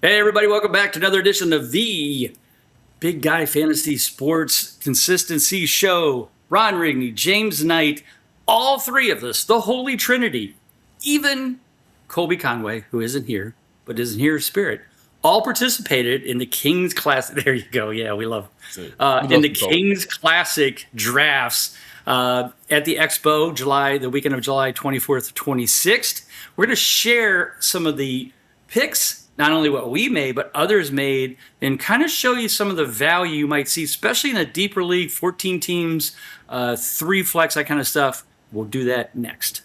Hey, everybody, welcome back to another edition of the Big Guy Fantasy Sports Consistency Show. Ron Rigney, James Knight, all three of us, the Holy Trinity, even Colby Conway, who isn't here, but isn't here in spirit, all participated in the King's Classic. There you go. Yeah, we love in the King's Classic drafts at the Expo, the weekend of July 24th to 26th. We're going to share some of the picks, not only what we made, but others made, and kind of show you some of the value you might see, especially in a deeper league, 14 teams, 3 flex, that kind of stuff. We'll do that next.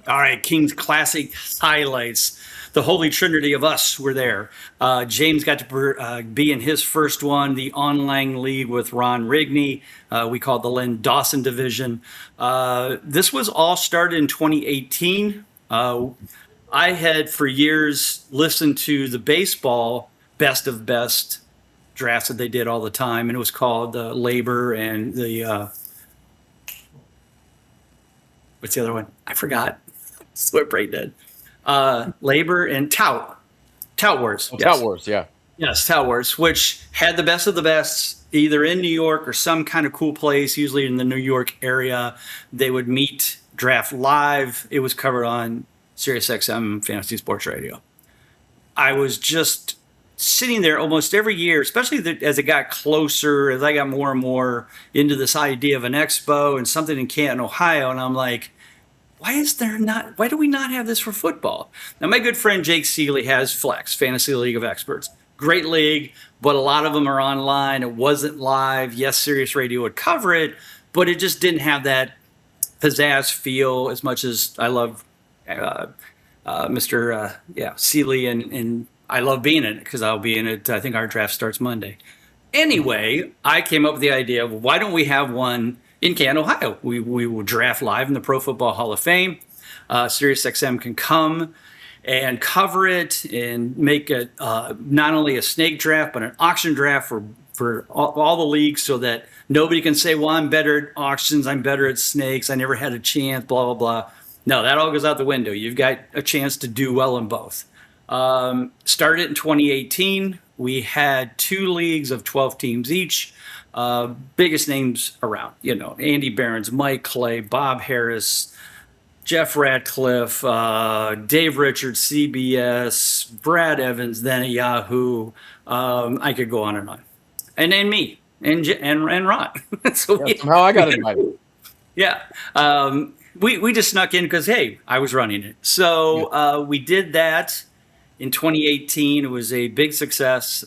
All right, King's Classic highlights. The Holy Trinity of us were there. James got to be in his first one, the online league with Ron Rigney. We call it the Len Dawson division. This was all started in 2018. I had for years listened to the baseball best of best drafts that they did all the time, and it was called Labor and the what's the other one? I forgot. Slip right dead. Labor and Tout Wars. Yes. Tout Wars, yeah. Yes, Tout Wars, which had the best of the best, either in New York or some kind of cool place, usually in the New York area. They would meet, draft live. It was covered on SiriusXM Fantasy Sports Radio. I was just sitting there almost every year, especially as it got closer, as I got more and more into this idea of an expo and something in Canton, Ohio, and I'm like, why do we not have this for football? Now, my good friend Jake Seeley has Flex, Fantasy League of Experts. Great league, but a lot of them are online. It wasn't live. Yes, Sirius Radio would cover it, but it just didn't have that pizzazz feel as much as I love Mr. Seeley, and I love being in it because I'll be in it. I think our draft starts Monday. Anyway, I came up with the idea of why don't we have one in Canton, Ohio. We will draft live in the Pro Football Hall of Fame. SiriusXM can come and cover it and make it not only a snake draft, but an auction draft for all the leagues, so that nobody can say, well, I'm better at auctions, I'm better at snakes, I never had a chance, blah, blah, blah. No, that all goes out the window. You've got a chance to do well in both. Started in 2018. We had 2 leagues of 12 teams each. Biggest names around, Andy Behrens, Mike Clay, Bob Harris, Jeff Ratcliffe, Dave Richards, CBS, Brad Evans, then at Yahoo. I could go on. And then me and Ron. So somehow I got invited. Yeah. We just snuck in because, hey, I was running it. So we did that in 2018. It was a big success.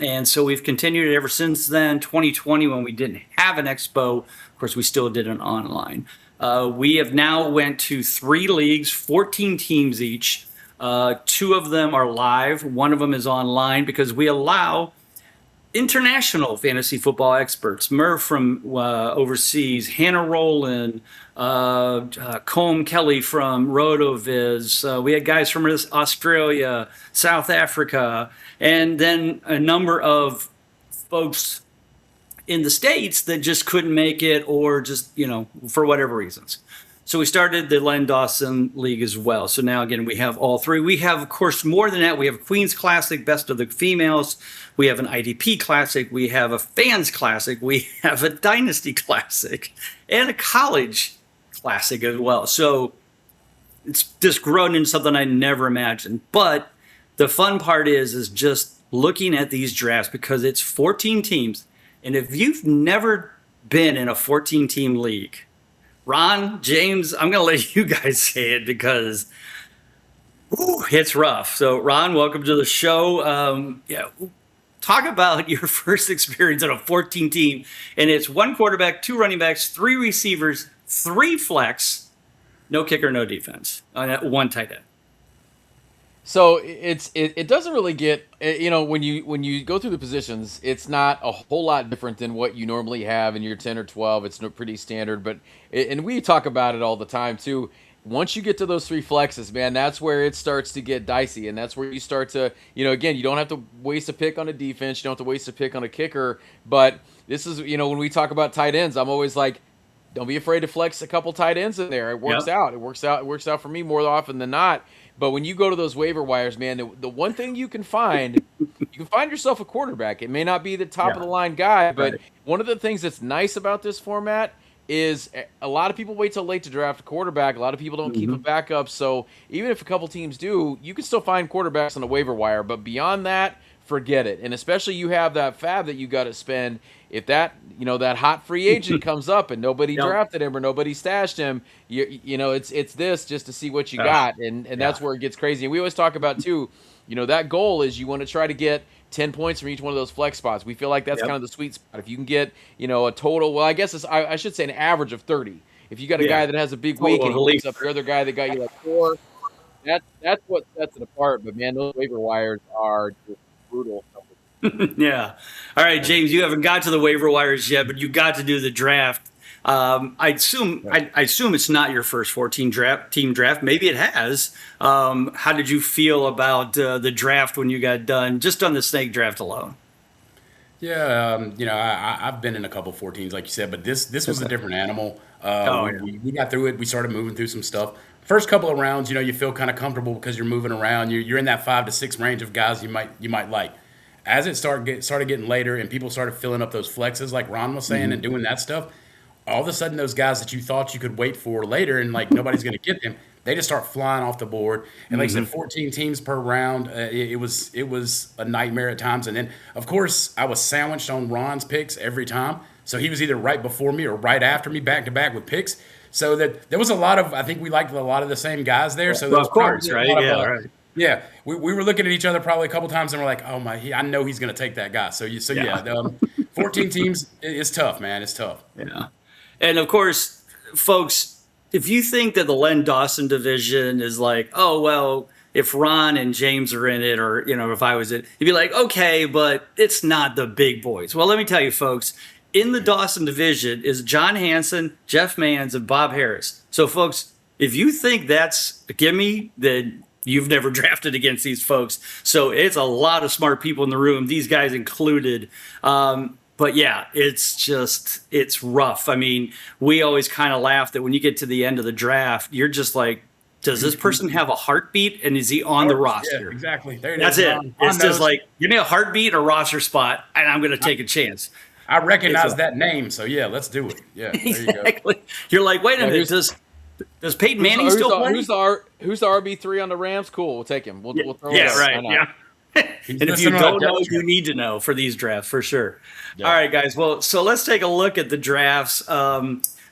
And so we've continued it ever since then. 2020, when we didn't have an expo, of course, we still did it online. We have now went to 3 leagues, 14 teams each. 2 of them are live. 1 of them is online because we allow international fantasy football experts. Murph from overseas, Hannah Rowland, Colm Kelly from RotoViz. We had guys from Australia, South Africa, and then a number of folks in the States that just couldn't make it, or just, for whatever reasons. So we started the Len Dawson League as well. So now, again, we have all 3. We have, of course, more than that. We have a Queen's Classic, Best of the Females. We have an IDP Classic. We have a Fans Classic. We have a Dynasty Classic and a College Classic as well. So it's just grown into something I never imagined. But the fun part is just looking at these drafts, because it's 14 teams. And if you've never been in a 14-team league, Ron, James, I'm going to let you guys say it because it's rough. So, Ron, welcome to the show. Talk about your first experience on a 14-team, and it's 1 quarterback, 2 running backs, 3 receivers, 3 flex, no kicker, no defense, 1 tight end. So it doesn't really get, when you go through the positions, it's not a whole lot different than what you normally have in your 10 or 12. It's pretty standard, and we talk about it all the time too. once you get to those three flexes, man, that's where it starts to get dicey, and that's where you start to, again, you don't have to waste a pick on a defense, you don't have to waste a pick on a kicker, but this is, when we talk about tight ends, I'm always like, don't be afraid to flex a couple tight ends in there. It works Yep. out. It works out. It works out for me more often than not. But when you go to those waiver wires, man, the one thing you can find yourself a quarterback. It may not be the top of Yeah. the line guy, but Right. one of the things that's nice about this format is a lot of people wait till late to draft a quarterback. A lot of people don't keep a Hmm. backup. So even if a couple teams do, you can still find quarterbacks on the waiver wire. But beyond that, forget it. And especially you have that fab that you got to spend. If that hot free agent comes up and nobody Yep. drafted him or nobody stashed him, it's this just to see what you Ugh. got, and Yeah. that's where it gets crazy. And we always talk about too, that goal is you want to try to get 10 points from each one of those flex spots. We feel like that's Yep. kind of the sweet spot. If you can get, a total, well, I guess I should say an average of 30. If you got a Yeah. guy that has a big week Total and of he at picks up least. the other guy that got you like 4, that's what sets it apart. But man, those waiver wires are just brutal. Yeah. All right, James, you haven't got to the waiver wires yet, but you got to do the draft. I assume it's not your first 14 team draft. Maybe it has. How did you feel about the draft when you got done, just on the snake draft alone? Yeah, I've been in a couple 14s, like you said, but this was a Okay. different animal. Oh We, yeah. we, we got through it. We started moving through some stuff. First couple of rounds, you feel kind of comfortable because you're moving around. You're in that 5 to 6 range of guys you might like. As it started getting later, and people started filling up those flexes, like Ron was saying, and Hmm. doing that stuff, all of a sudden those guys that you thought you could wait for later and like nobody's going to get them, they just start flying off the board. And like I said, Hmm. 14 teams per round, it was a nightmare at times. And then of course I was sandwiched on Ron's picks every time, so he was either right before me or right after me, back to back with picks. So that there was a lot of, I think we liked a lot of the same guys there. So there Well, was of course, probably a right? lot of Yeah, right. yeah, we were looking at each other probably a couple times and we're like, oh my, I know he's going to take that guy. So yeah, Yeah. 14 teams is tough, man. It's tough. Yeah. And of course, folks, if you think that the Len Dawson division is like, oh, well, if Ron and James are in it, or, if I was it, you'd be like, okay, but it's not the big boys. Well, let me tell you, folks, in the Dawson division is John Hanson, Jeff Mans, and Bob Harris. So, folks, if you think that's a gimme, then you've never drafted against these folks. So it's a lot of smart people in the room, these guys included. But yeah, it's rough. I mean, we always kind of laugh that when you get to the end of the draft, you're just like, does this person have a heartbeat and is he on the Yeah, roster? exactly. There it That's is. it. Ron It's just knows. like, give me a heartbeat, a roster spot, and I'm going to take a chance. I It's recognize a, that name, so yeah, let's do it. Yeah, there you go. exactly. You're like, wait a Yeah, minute, does Peyton Manning still play? who's the RB3 on the Rams? Cool, we'll take him. We'll Yeah, we'll throw it yeah, out. Why right. not? Yeah. He's And if you listening on a don't know, depth you chart. need to know for these drafts for sure. All Yeah. right, guys. Well, so let's take a look at the drafts.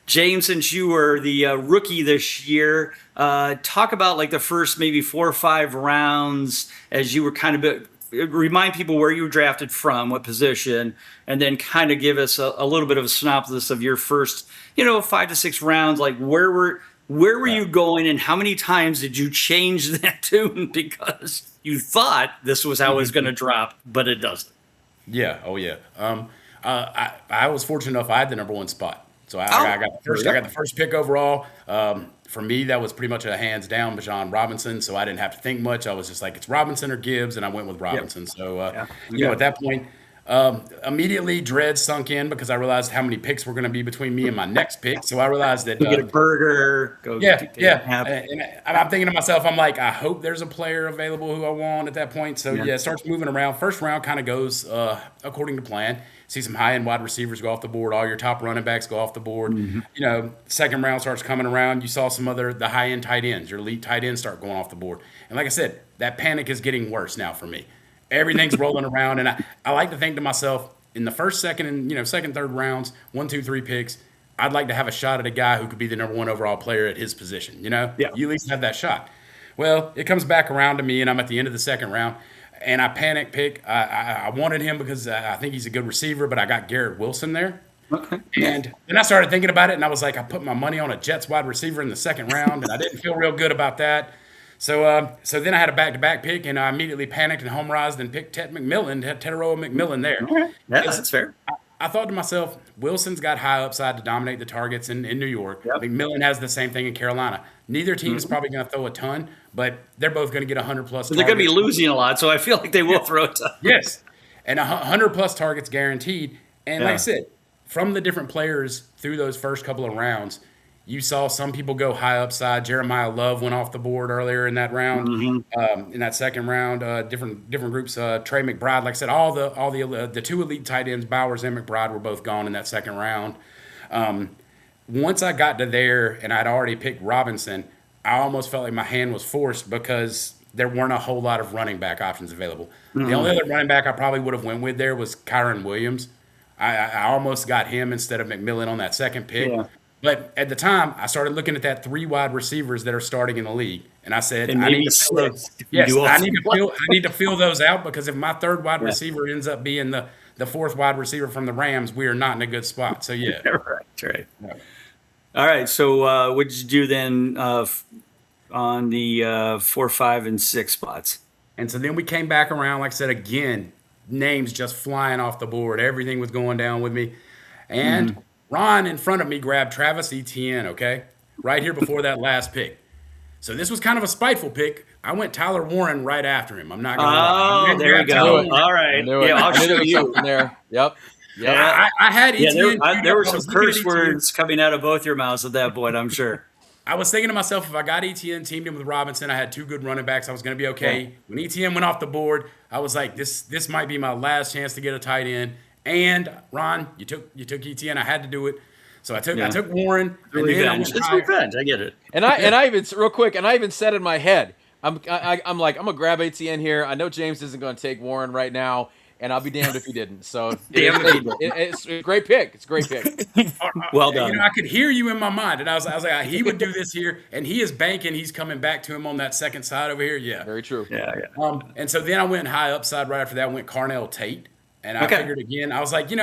James, since you were the rookie this year, talk about like the first maybe 4 or 5 rounds as you were kind of remind people where you were drafted from, what position, and then kind of give us a little bit of a synopsis of your first, 5 to 6 rounds. Like where were Right. you going, and how many times did you change that tune because you thought this was how it was going to drop, but it doesn't? Yeah. Oh yeah. I was fortunate enough. I had the number one spot, so Oh, I got the there we first. I go. got the first pick overall. For me, that was pretty much a hands down Bijan Robinson. So I didn't have to think much. I was just like, it's Robinson or Gibbs, and I went with Yep. Robinson. So Yeah. Okay. at that point, immediately dread sunk in because I realized how many picks were going to be between me and my next pick. So I realized that Go get a burger. Go yeah, take a yeah. nap. And I'm thinking to myself, I'm like, I hope there's a player available who I want at that point. So Yeah. yeah, it starts moving around. First round kind of goes according to plan. See some high end wide receivers go off the board. All your top running backs go off the board. Mhm. Second round starts coming around. You saw some the high end tight ends. Your elite tight ends start going off the board. And like I said, that panic is getting worse now for me. Everything's rolling around, and I like to think to myself in the first, second, and second, third rounds, 1, 2, 3 picks. I'd like to have a shot at a guy who could be the number one overall player at his position. Yeah. You at least have that shot. Well, it comes back around to me, and I'm at the end of the second round, and I panic pick. I wanted him because I think he's a good receiver, but I got Garrett Wilson there. Okay. And then I started thinking about it, and I was like, I put my money on a Jets wide receiver in the second round, and I didn't feel real good about that. So then I had a back-to-back pick, and I immediately panicked and homerized and picked Teteroa McMillan there. Okay. Yeah, that's fair. I thought to myself, Wilson's got high upside to dominate the targets in New York. Yep. McMillan has the same thing in Carolina. Neither team's probably going to throw a ton, but they're both going to get 100 plus. But they're going to be targets. losing a lot, so I feel like they will throw it. Yes, and 100 plus targets guaranteed. And like I Yeah. said, from the different players through those first couple of rounds, you saw some people go high upside. Jeremiah Love went off the board earlier in that round, in that second round. Different groups. Trey McBride, like I said, all the two elite tight ends, Bowers and McBride, were both gone in that second round. Once I got to there and I'd already picked Robinson, I almost felt like my hand was forced because there weren't a whole lot of running back options available. The only other running back I probably would have went with there was Kyron Williams. I almost got him instead of McMillan on that second pick. Yeah. But at the time, I started looking at that 3 wide receivers that are starting in the league, and I said, And I maybe need to slow- fill, if you yes, do all I need to three. fill, I need to fill those out because if my third wide receiver ends up being the fourth wide receiver from the Rams, we are not in a good spot. So yeah, Right. All right. So what did you do then on the 4, 5, and 6 spots? and so then we came back around. Like I said again, names just flying off the board. Everything was going down with me, and Ron in front of me grabbed Travis Etienne. Okay, right here before that last pick. So this was kind of a spiteful pick. I went Tyler Warren right after him. I'm not going to lie. Oh, there you knew go. it. All I right. knew it. Yeah, I'll I knew show there was you. something there. Yep. Yeah. I had Yeah, Etienne. there were I some was looking at curse Etienne. words coming out of both your mouths at that point, I'm sure. I was thinking to myself, if I got Etienne teamed in with Robinson, I had 2 good running backs. I was going to be okay. Yeah. When Etienne went off the board, I was like, this might be my last chance to get a tight end. And Ron, you took Etienne. I had to do it. So I took Warren. And then I Revenge. went It's higher. revenge. I get it. And I even real quick, and I even said in my head, I'm like I'm gonna grab ATN here. I know James isn't gonna take Warren right now, and I'll be damned if he didn't. So Damn if he didn't. it's a great pick. It's a great pick. Well done. You know, I could hear you in my mind, and I was like, he would do this here, and he is banking. He's coming back to him on that second side over here. Yeah. Very true. Yeah. And so then I went high upside right after that. I went Carnell Tate, and I Okay. figured again. I was like, there's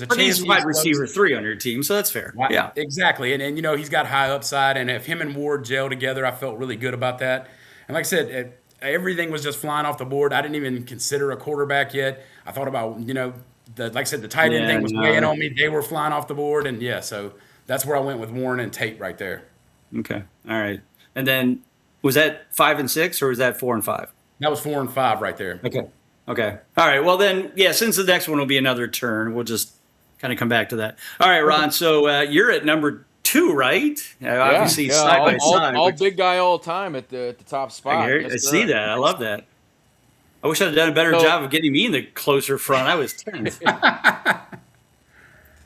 a But chance. he's wide close. receiver 3 on your team, so that's fair. Right, Yeah. exactly. And he's got high upside, and if him and Ward gel together, I felt really good about that. And like I said, everything was just flying off the board. I didn't even consider a quarterback yet. I thought about like I said, the tight end Yeah, thing was no. weighing on me. They were flying off the board, and so that's where I went with Warren and Tate right there. Okay. All right. And then was that 5 and 6 or was that 4 and 5? That was 4 and 5 right there. Okay. Okay. All right. Well, then, yeah, since the next one will be another turn, we'll just kind of come back to that. All right, Ron. So you're at number 2, right? Obviously, side by side. all which- big guy all time at the top spot. I Yes, see sir. that. I love that. I wish I'd done a better So- job of getting me in the closer front. I was 10th.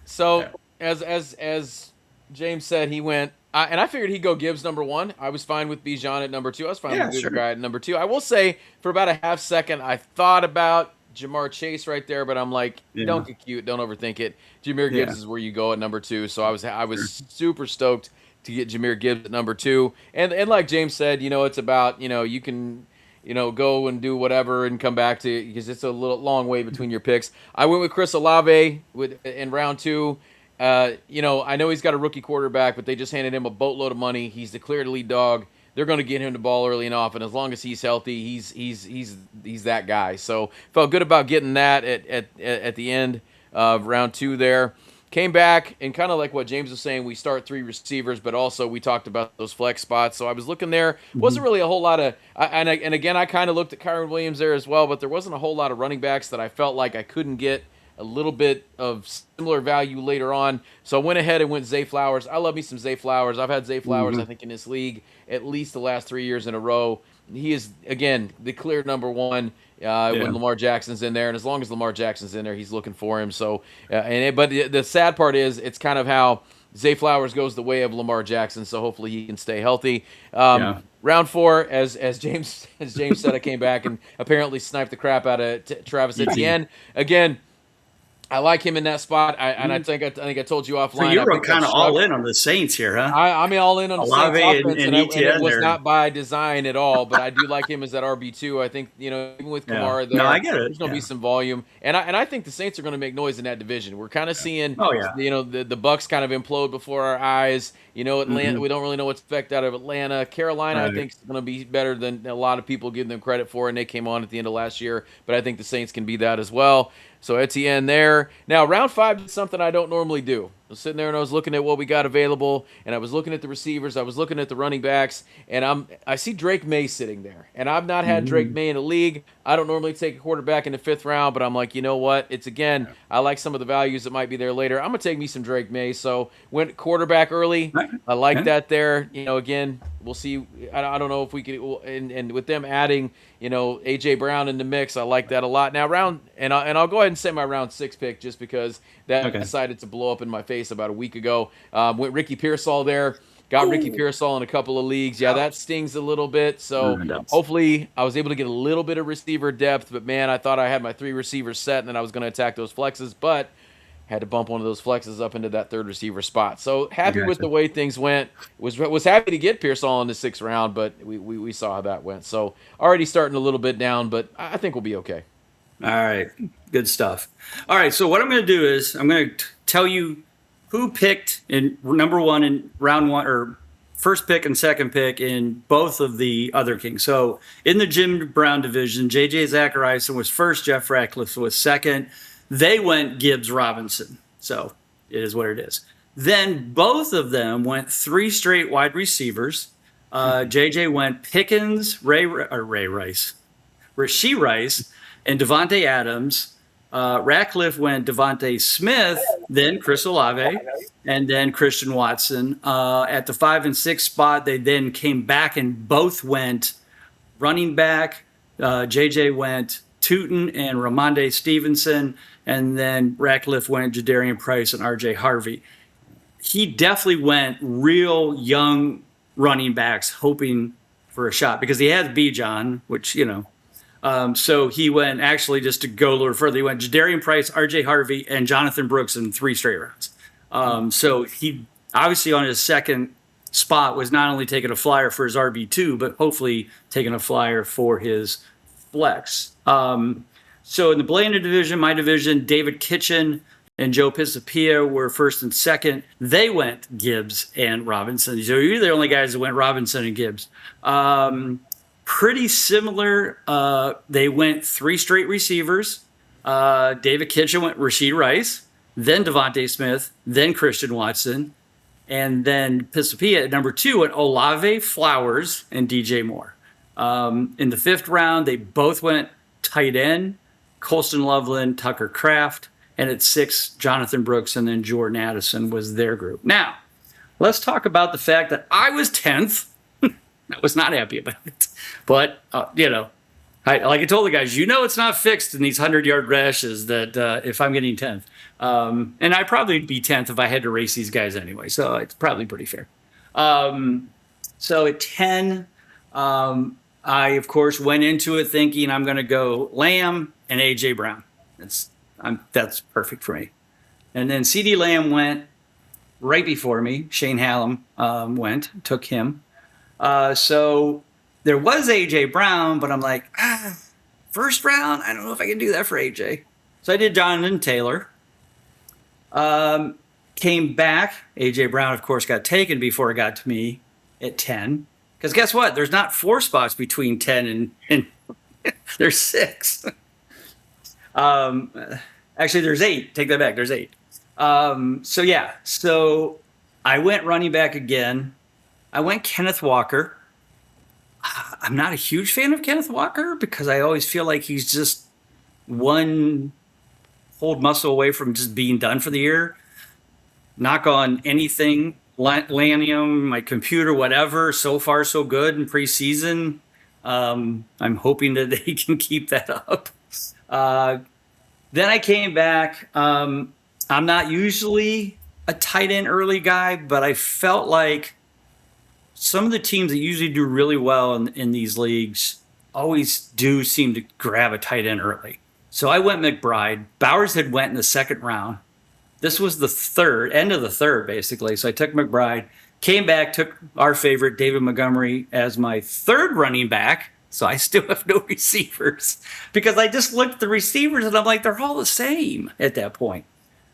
So as James said, he went, and I figured he'd go Gibbs number 1. I was fine with Bijan at number 2. I was fine Yeah, with the sure. guy at number 2. I will say, for about a half second, I thought about Jamar Chase right there, but I'm like, Yeah. don't get cute, don't overthink it. Jameer Yeah. Gibbs is where you go at number 2. So I was super stoked to get Jameer Gibbs at number 2. And like James said, it's about you can. Go and do whatever and come back to because it's a little long way between your picks. I went with Chris Olave in round 2. I know he's got a rookie quarterback, but they just handed him a boatload of money. He's the clear lead dog. They're going to get him the ball early and often. As long as he's healthy, he's that guy. So felt good about getting that at the end of round 2 there. Came back and kind of like what James was saying, we start 3 receivers, but also we talked about those flex spots. So I was looking there. Wasn't really a whole lot of and again I kind of looked at Kyron Williams there as well, but there wasn't a whole lot of running backs that I felt like I couldn't get a little bit of similar value later on. So I went ahead and went Zay Flowers. I love me some Zay Flowers. I've had Zay Flowers, I think, in this league at least the last 3 years in a row. He is, again, the clear number 1 when Lamar Jackson's in there. And as long as Lamar Jackson's in there, he's looking for him. So, but the sad part is it's kind of how Zay Flowers goes the way of Lamar Jackson. So hopefully he can stay healthy. Round 4, as James said, I came back and apparently sniped the crap out of Travis Etienne. Again, I like him in that spot. I think I told you offline. So you I were picked up kind of Stroud. all in on the Saints here, huh? I'm all in on the Olave Saints offense, and and Etienne it was there. not by design at all. But I do like him as that RB2. I think even with Yeah. Kamara there, No, I get it. there's going to be some volume, and I think the Saints are going to make noise in that division. We're kind of seeing, Oh, yeah. the Bucks kind of implode before our eyes. Atlanta, we don't really know what's expected out of Atlanta. Carolina, Right. I think, is going to be better than a lot of people give them credit for, and they came on at the end of last year. But I think the Saints can be that as well. So Etienne there. Now round 5 is something I don't normally do. I was sitting there and I was looking at what we got available, and I was looking at the receivers, I was looking at the running backs, and I see Drake May sitting there. And I've not had Drake May in a league. I don't normally take a quarterback in the 5th round, but I'm like, you know what? It's again, I like some of the values that might be there later. I'm gonna take me some Drake May. So went quarterback early. I like that there. Again, we'll see. I don't know if we could, and with them adding, AJ Brown in the mix, I like that a lot. Now I'll go ahead and say my round 6 pick just because that decided to blow up in my face about a week ago. Went Ricky Pearsall there. Got Ricky Pearsall in a couple of leagues. Yeah, that stings a little bit. So hopefully I was able to get a little bit of receiver depth. But man, I thought I had my 3 receivers set and then I was going to attack those flexes, but had to bump one of those flexes up into that 3rd receiver spot. So happy with the way things went. Was happy to get Pearsall in the 6th round, but we saw how that went. So already starting a little bit down, but I think we'll be okay. All right. Good stuff. All right. So what I'm going to do is I'm going to tell you who picked in number 1 in round 1, or first pick and second pick in both of the other kings. So in the Jim Brown division, J.J. Zachariason was first, Jeff Ratcliffe was second. They went Gibbs Robinson. So it is what it is. Then both of them went 3 straight wide receivers. J.J. went Pickens, Rashee Rice, and Devontae Adams. Ratcliffe went Devontae Smith, then Chris Olave, and then Christian Watson. At the 5 and 6 spot, they then came back and both went running back. JJ went Tootin and Ramondre Stevenson, and then Ratcliffe went Jadarian Price and RJ Harvey. He definitely went real young running backs hoping for a shot because he had Bijan, which, so he went, actually, just to go a little further, he went Jadarian Price, RJ Harvey, and Jonathan Brooks in 3 straight rounds. So he obviously on his second spot was not only taking a flyer for his RB2, but hopefully taking a flyer for his flex. So in the Blandon division, my division, David Kitchen and Joe Pisapia were first and second. They went Gibbs and Robinson. So you're the only guys that went Robinson and Gibbs. Pretty similar. They went 3 straight receivers. David Kitchen went Rashee Rice, then Devontae Smith, then Christian Watson, and then Pisapia at number 2 went Olave, Flowers, and DJ Moore. In the 5th round, they both went tight end, Colston Loveland, Tucker Kraft, and at 6, Jonathan Brooks, and then Jordan Addison was their group. Now, let's talk about the fact that I was 10th. I was not happy about it. But, like I told the guys, it's not fixed in these 100-yard rashes that if I'm getting 10th. And I'd probably be 10th if I had to race these guys anyway. So it's probably pretty fair. So at 10, I, of course, went into it thinking I'm going to go Lamb and A.J. Brown. That's perfect for me. And then C.D. Lamb went right before me. Shane Hallam took him. So there was A.J. Brown, but I'm like, first round? I don't know if I can do that for A.J. So I did Jonathan Taylor. Came back. A.J. Brown, of course, got taken before it got to me at 10. Because guess what? There's not 4 spots between 10 and there's 6. Actually, there's 8. Take that back. There's 8. So I went running back again. I went Kenneth Walker. I'm not a huge fan of Kenneth Walker because I always feel like he's just one hold muscle away from just being done for the year. Knock on anything, Lanium, my computer, whatever. So far, so good in preseason. I'm hoping that they can keep that up. Then I came back. I'm not usually a tight end early guy, but I felt like some of the teams that usually do really well in these leagues always do seem to grab a tight end early. So I went McBride. Bowers had went in the 2nd round. This was the end of the 3rd, basically. So I took McBride, came back, took our favorite, David Montgomery, as my 3rd running back. So I still have no receivers because I just looked at the receivers and I'm like, they're all the same at that point.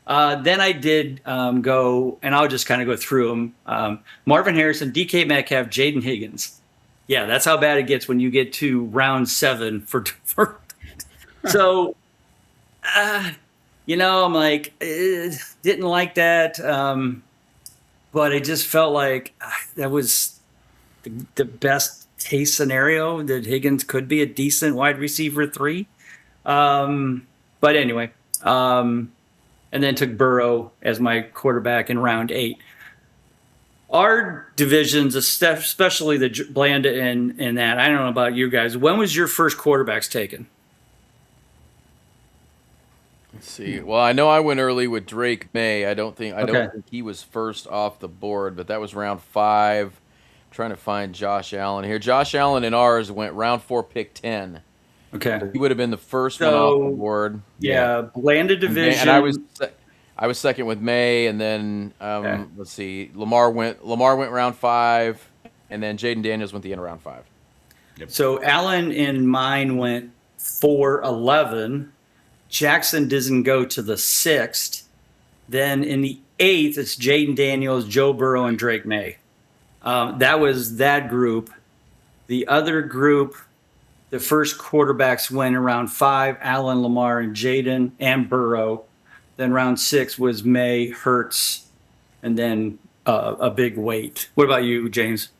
Then I did go, and I'll just kind of go through them. Marvin Harrison, DK Metcalf, Jaden Higgins. Yeah, that's how bad it gets when you get to round 7 for So I'm like, didn't like that. But it just felt like that was the best case scenario that Higgins could be a decent wide receiver three. But anyway, and then took Burrow as my quarterback in round 8. Our divisions, especially the Blanda and that, I don't know about you guys. When was your first quarterbacks taken? Let's see. Well, I know I went early with Drake May. I don't think Okay. he was first off the board, but that was round 5. Trying to find Josh Allen here. Josh Allen in ours went round 4, pick 10. Okay. He would have been the first one off the So, board. yeah, Blanda And division. I was second with May, and then Okay. let's see, Lamar went round 5, and then Jaden Daniels went the end of round 5. So Allen and mine went 4-11. Jackson doesn't go to the 6th. Then in the 8th, it's Jaden Daniels, Joe Burrow, and Drake May. That was that group. The other group, the first quarterbacks went around 5, Allen, Lamar, and Jaden, and Burrow. Then round 6 was May, Hurts, and then a big wait. What about you, James?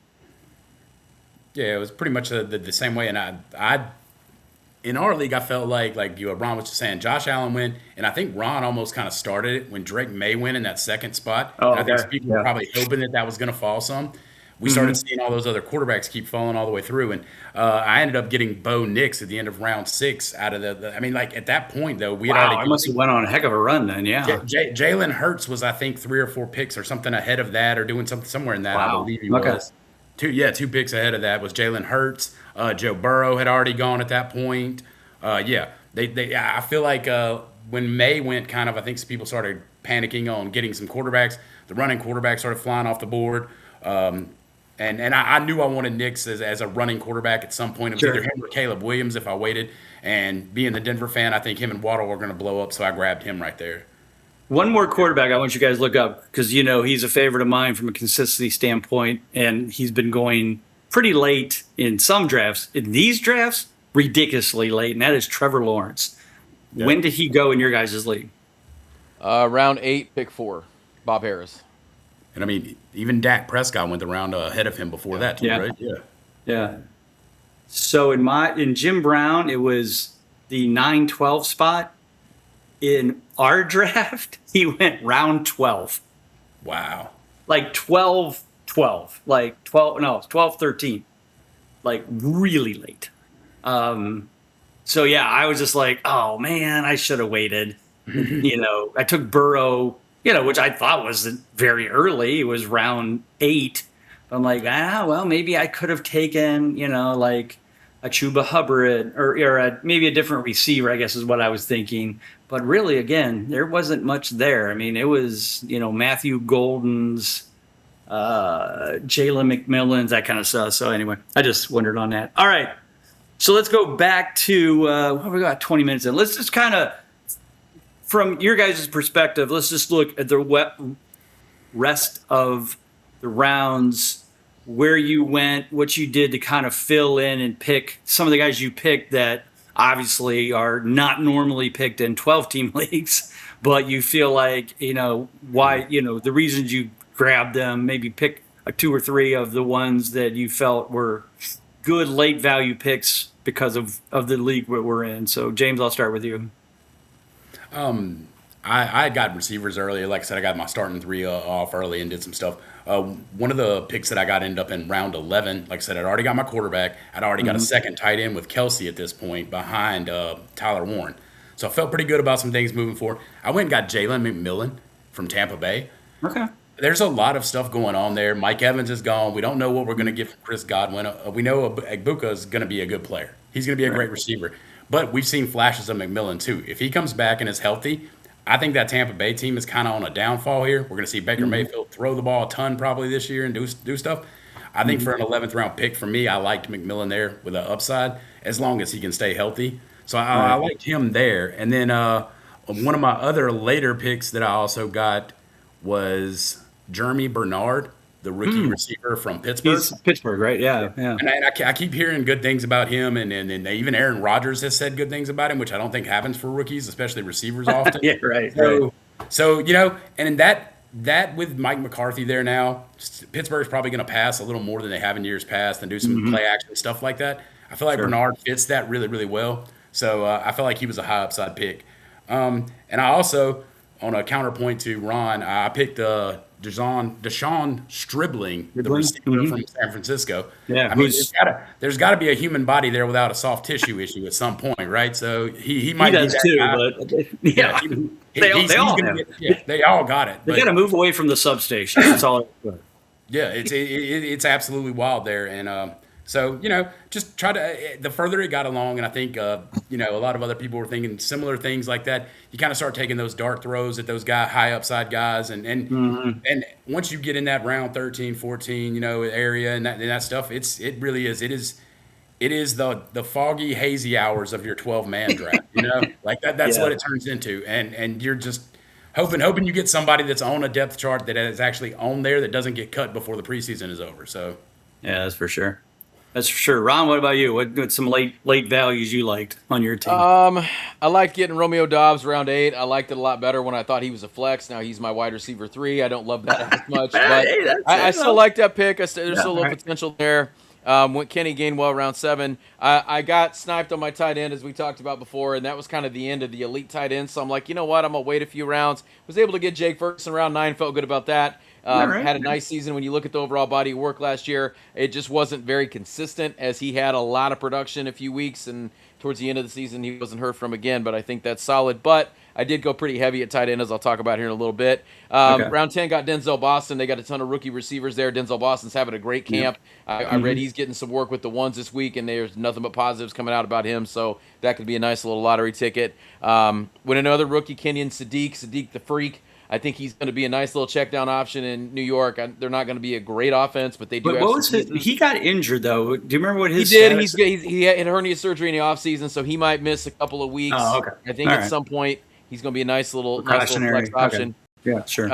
Yeah, it was pretty much the same way. And I in our league, I felt like Ron was just saying, Josh Allen went, and I think Ron almost kind of started it when Drake May went in that second spot. Oh, And I think okay. some people were Yeah. probably hoping that was going to fall some. We started Mm-hmm. seeing all those other quarterbacks keep falling all the way through, and I ended up getting Bo Nix at the end of round 6 out of I mean, like at that point though, we had Wow, I already. must have went on a heck of a run then. Yeah. Jalen Hurts was, I think, 3 or 4 picks or something ahead of that, or doing something somewhere in that. I Wow. believe he Okay. was 2 picks ahead of that was Jalen Hurts. Joe Burrow had already gone at that point. Yeah, I feel like when May went, kind of, I think some people started panicking on getting some quarterbacks. The running quarterback started flying off the board. And I knew I wanted Nix as a running quarterback at some point. It was Sure. either him or Caleb Williams if I waited. And being the Denver fan, I think him and Waddle were going to blow up, so I grabbed him right there. One more quarterback I want you guys to look up because he's a favorite of mine from a consistency standpoint, and he's been going pretty late in some drafts. In these drafts, ridiculously late, and that is Trevor Lawrence. Yeah. When did he go in your guys' league? Round 8, pick 4, Bob Harris. And I mean, even Dak Prescott went the round ahead of him before that, too, Yeah. right? Yeah. Yeah. So in Jim Brown, it was the 9-12 spot. In our draft, he went round 12. Wow. Like 12-12. Like 12, no, 12-13. Like really late. So yeah, I was just like, oh man, I should have waited. I took Burrow, which I thought was very early. It was round 8. I'm like, well, maybe I could have taken, like a Chuba Hubbard or maybe a different receiver, I guess is what I was thinking. But really, again, there wasn't much there. I mean, it was, Matthew Golden's, Jalen McMillan's, that kind of stuff. So anyway, I just wondered on that. All right. So let's go back to, we got 20 minutes in. Let's just kind of, from your guys' perspective, let's just look at the rest of the rounds, where you went, what you did to kind of fill in and pick some of the guys you picked that obviously are not normally picked in 12-team leagues, but you feel like, why, the reasons you grabbed them, maybe pick 2 or 3 of the ones that you felt were good late value picks because of the league that we're in. So James, I'll start with you. I had got receivers early. Like I said, I got my starting 3 off early and did some stuff. One of the picks that I got ended up in round 11. Like I said, I'd already got my quarterback. I'd already got a second tight end with Kelsey at this point behind Tyler Warren. So I felt pretty good about some things moving forward. I went and got Jalen McMillan from Tampa Bay. Okay. There's a lot of stuff going on there. Mike Evans is gone. We don't know what we're going to get from Chris Godwin. We know Egbuka is going to be a good player. He's going to be a great receiver. But we've seen flashes of McMillan too. If he comes back and is healthy, I think that Tampa Bay team is kind of on a downfall here. We're going to see Baker Mayfield throw the ball a ton probably this year and do stuff. I think for an 11th round pick for me, I liked McMillan there with an upside as long as he can stay healthy. So I liked him there. And then one of my other later picks that I also got was Jeremy Bernard, the rookie receiver from Pittsburgh. He's Pittsburgh, right? Yeah, yeah. And I keep hearing good things about him, and even Aaron Rodgers has said good things about him, which I don't think happens for rookies, especially receivers often. Yeah, right, So, right. so you know, and in that with Mike McCarthy there now, Pittsburgh's probably going to pass a little more than they have in years past and do some play action stuff like that. I feel like Sure. Bernard fits that really, really well. So I feel like he was a high upside pick. And I also, on a counterpoint to Ron, I picked Deshaun Stribling, the Dribbling? receiver from San Francisco. Yeah, I mean, who's there's got to be a human body there without a soft tissue issue at some point, right? So he he might be does that too, guy. but Yeah, yeah, they all gonna have. get, yeah, they all got it. They But got to move away from the substation. That's all. yeah, it's absolutely wild there, and so just try to. The further it got along, and I think a lot of other people were thinking similar things like that. You kind of start taking those dart throws at those high upside guys, and once you get in that round 13, 14, area and that stuff, it really is. It is the foggy, hazy hours of your 12-man draft. Like that. That's Yeah. what it turns into, and you're just hoping you get somebody that's on a depth chart that is actually on there that doesn't get cut before the preseason is over. So Yeah, that's for sure. That's for sure. Ron, what about you? What's some late values you liked on your team? I liked getting Romeo Dobbs round 8. I liked it a lot better when I thought he was a flex. Now he's my wide receiver 3. I don't love that as much, but Hey, that's I it, still though. like that pick. There's still a all little right. potential there. Went Kenny Gainwell round 7. I got sniped on my tight end as we talked about before, and that was kind of the end of the elite tight end. So I'm like, you know what? I'm gonna wait a few rounds. Was able to get Jake Ferguson round 9. Felt good about that. All right. Had a nice season when you look at the overall body of work last year. It just wasn't very consistent as he had a lot of production a few weeks, and towards the end of the season he wasn't heard from again. But I think that's solid. But I did go pretty heavy at tight end, as I'll talk about here in a little bit. Okay. Round 10 got Denzel Boston. They got a ton of rookie receivers there. Denzel Boston's having a great camp. I read he's getting some work with the ones this week, and there's nothing but positives coming out about him. So that could be a nice little lottery ticket. When another rookie, Kenyon Sadiq the Freak. I think he's going to be a nice little check down option in New York. They're not going to be a great offense, but they do But have what some was his? pieces. He got injured though. Do you remember what He his? did. status- He had hernia surgery in the offseason, so he might miss a couple of weeks. Oh, okay. I think All at right. some point he's going to be a nice little Precautionary. flex option. Okay. Yeah, sure.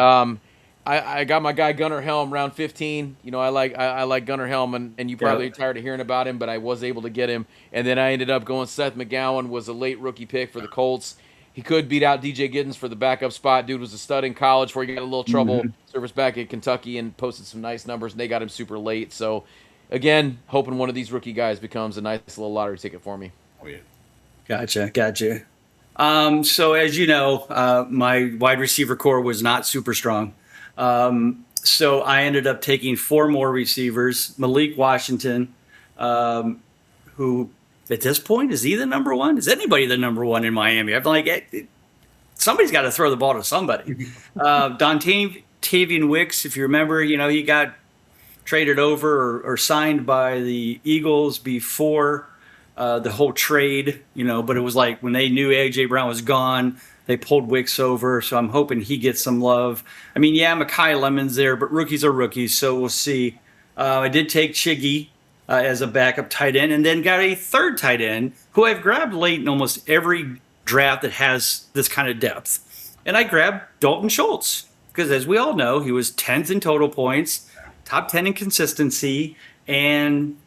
I got my guy Gunnar Helm round 15. I like Gunnar Helm, and you probably are tired of hearing about him, but I was able to get him. And then I ended up going Seth McGowan was a late rookie pick for the Colts. He could beat out DJ Giddens for the backup spot. Dude was a stud in college before he got a little trouble. Service back at Kentucky and posted some nice numbers, and they got him super late. So, again, hoping one of these rookie guys becomes a nice little lottery ticket for me. oh yeah. Gotcha. So as you know, my wide receiver core was not super strong. So I ended up taking 4 more receivers. Malik Washington, who at this point, is he the number one? Is anybody the number one in Miami? I'm like, somebody's got to throw the ball to somebody. Dontavian Wicks, if you remember, he got traded over or signed by the Eagles before the whole trade, but it was like when they knew A.J. Brown was gone, they pulled Wicks over. So I'm hoping he gets some love. I mean, yeah, Mekhi Lemon's there, but rookies are rookies, so we'll see. I did take Chiggy as a backup tight end, and then got a third tight end who I've grabbed late in almost every draft that has this kind of depth. And I grabbed Dalton Schultz because, as we all know, he was 10th in total points, top 10 in consistency, and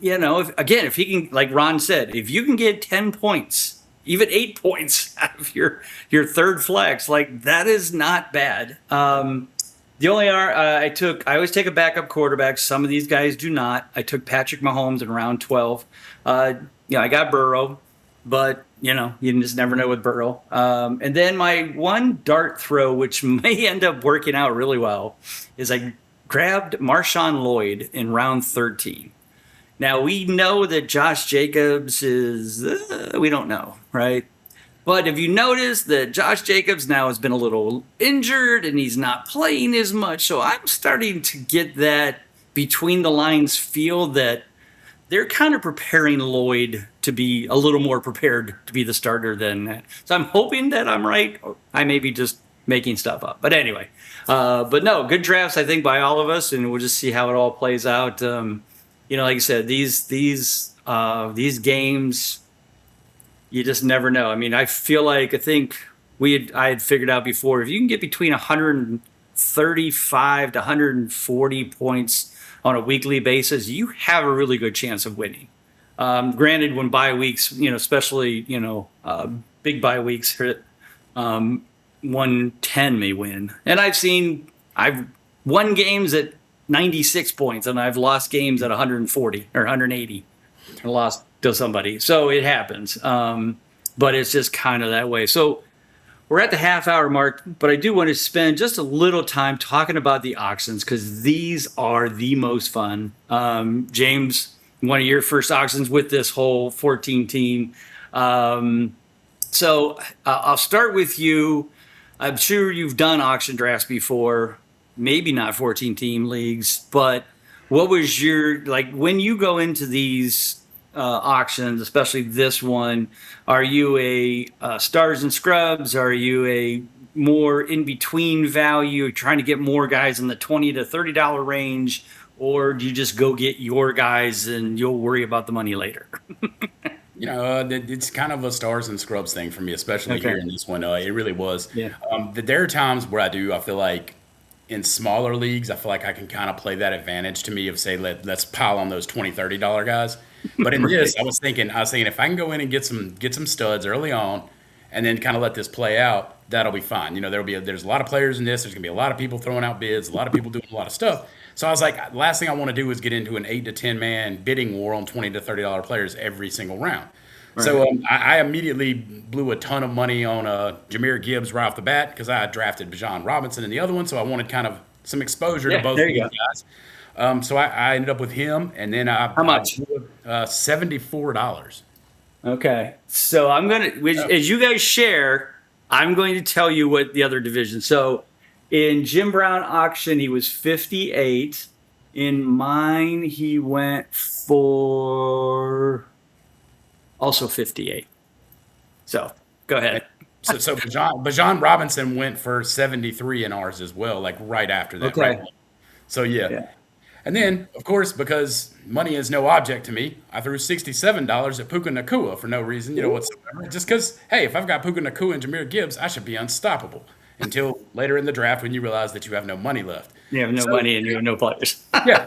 if he can, like Ron said, if you can get 10 points, even 8 points out of your third flex, like that is not bad. The only I always take a backup quarterback. Some of these guys do not. I took Patrick Mahomes in round 12. I got Burrow, but you just never know with Burrow. And then my one dart throw, which may end up working out really well, is I grabbed Marshawn Lloyd in round 13. Now, we know that Josh Jacobs is, we don't know, right? But if you notice that Josh Jacobs now has been a little injured and he's not playing as much, so I'm starting to get that between the lines feel that they're kind of preparing Lloyd to be a little more prepared to be the starter than that. So I'm hoping that I'm right. Or I may be just making stuff up. But anyway, but no, good drafts, I think, by all of us, and we'll just see how it all plays out. Like I said, these games, you just never know. I mean, I feel like I had figured out before, if you can get between 130 35 to 140 points on a weekly basis, you have a really good chance of winning. Granted, when bye weeks, especially, big bye weeks hit, 110 may win. And I've won games at 96 points, and I've lost games at 140 or 180 and lost to somebody. So it happens. But it's just kind of that way. So we're at the half hour mark, but I do want to spend just a little time talking about the auctions because these are the most fun. James, one of your first auctions with this whole 14 team. So I'll start with you. I'm sure you've done auction drafts before, maybe not 14 team leagues, but what was when you go into these auctions, especially this one, are you a stars and scrubs? Are you a more in between value, trying to get more guys in the $20 to $30 range? Or do you just go get your guys and you'll worry about the money later? It's kind of a stars and scrubs thing for me, especially Okay. here in this one. It really was. Yeah. There are times where I feel like in smaller leagues, I feel like I can kind of play that advantage to me of say, let's pile on those $20, $30 guys. But in this, I was thinking if I can go in and get some studs early on and then kind of let this play out, that'll be fine. There's a lot of players in this. There's going to be a lot of people throwing out bids, a lot of people doing a lot of stuff. So I was like, last thing I want to do is get into an 8 to 10 man bidding war on $20 to $30 players every single round. Right. So I immediately blew a ton of money on Jahmyr Gibbs right off the bat because I had drafted Bijan Robinson in the other one, so I wanted kind of some exposure to both of these guys. So I ended up with him, and then How much? $74. Okay. So as you guys share, I'm going to tell you what the other division. So in Jim Brown auction, he was 58. In mine, he went for also 58. So go ahead. So Bijan Robinson went for 73 in ours as well, like right after that. Okay. Right? So yeah. And then, of course, because money is no object to me, I threw $67 at Puka Nacua for no reason, whatsoever. Just because, hey, if I've got Puka Nacua and Jahmyr Gibbs, I should be unstoppable. Until later in the draft when you realize that you have no money left. You have no money and you have no players. Yeah.